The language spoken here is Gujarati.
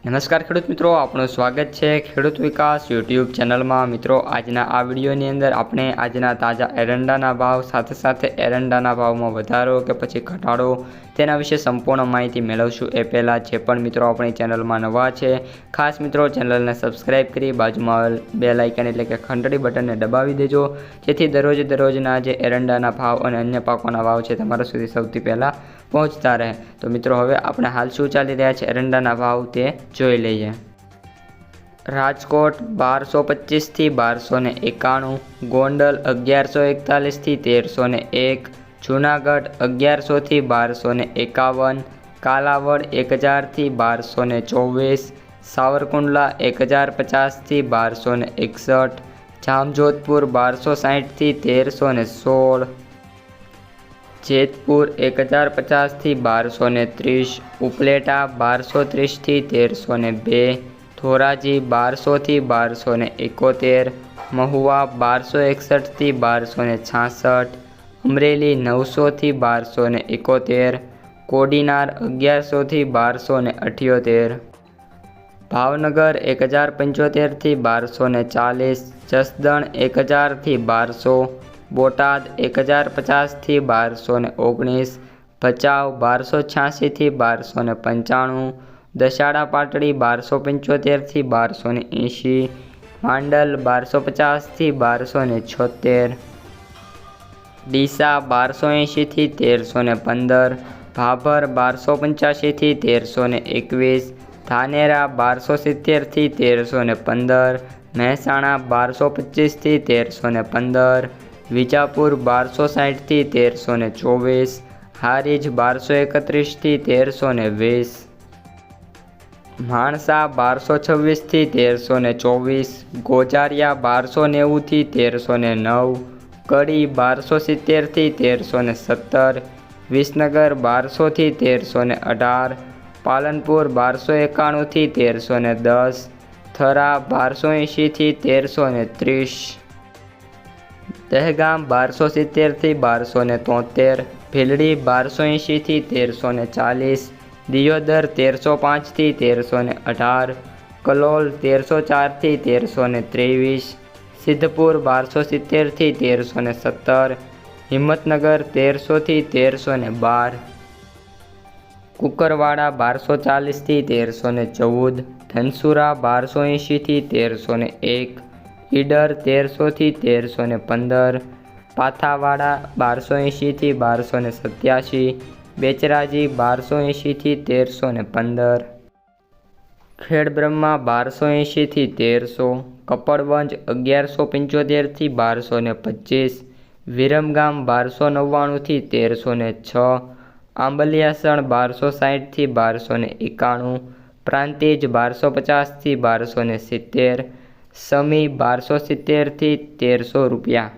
નમસ્કાર ખેડૂત મિત્રો, આપણું સ્વાગત છે ખેડૂત વિકાસ યુટ્યુબ ચેનલમાં। મિત્રો, આજના આ વિડીયોની અંદર આપણે આજના તાજા એરંડાના ભાવ સાથે એરંડાના ભાવમાં વધારો કે પછી ઘટાડો તેના વિશે સંપૂર્ણ માહિતી મેળવશું। એ પહેલાં જે પણ મિત્રો આપણી ચેનલમાં નવા છે, ખાસ મિત્રો ચેનલને સબસ્ક્રાઈબ કરી બાજુમાં બેલ આઇકન એટલે કે ઘંટડી બટનને દબાવી દેજો, જેથી દરરોજના જે એરંડાના ભાવ અને અન્ય પાકોના ભાવ છે તમારા સુધી સૌથી પહેલાં પહોંચતા રહે। તો મિત્રો, હવે આપણે હાલ શું ચાલી રહ્યા છે એરંડાના ભાવ તે જોઈ લઈએ। રાજકોટ 1225 થી 1291, ગોંડલ 1141 થી 1301, જૂનાગઢ 1100 થી 1251, કાલાવડ 1000 થી 1224, સાવરકુંડલા 1050 થી 1261, જામજોધપુર 1260 થી 1316, જેતપુર 1050 થી 1230, ઉપલેટા 1230 થી 1302, ધોરાજી 1200 થી 1271, મહુવા 1261 થી 1266, અમરેલી 900 થી 1271, કોડીનાર 1100 થી 1278, ભાવનગર 1075 થી 1240, જસદણ 1000 થી 1200, બોટાદ 1050 થી 1219, ભચાઉ 1286 થી 1295, દસાડા પાટડી 1275 થી 1280, માંડલ 1250 થી 1276, ડીસા 1280 થી 1315, ભાભર 1285 થી 1321, ધાનેરા 1270 થી 1315, મહેસાણા 1225 થી 1315, વિજાપુર 1260 થી 1324, હારીજ 1231 થી 1320, માણસા 1226 થી 1324, ગોજારિયા 1290 થી 1309, કડી 1270 થી 1317, વિસનગર 1200 થી 1318, પાલનપુર 1291 થી 1310, થરા 1280 થી 1330, દહેગામ 1270 થી 1273, ભીલડી 1280 થી 1340, દિયોદર 1305 થી 1318, કલોલ 1304 થી 1323, સિદ્ધપુર 1270 થી 1317, હિંમતનગર 1300 થી 1312, કુકરવાડા 1240 થી 1314, ધનસુરા 1280 થી 1301, ઈડર 1300 થી 1315, પાથાવાડા 1280 થી 1287, બેચરાજી 1280 થી 1315, ખેડબ્રહ્મા 1280 થી 1300, કપડવંજ 1175 થી 1225, વિરમગામ 1299 થી 1306, આંબલિયાસણ 1260 થી 1291, પ્રાંતિજ 1250 થી 1270, સમી 1270 થી 1300 રૂપિયા।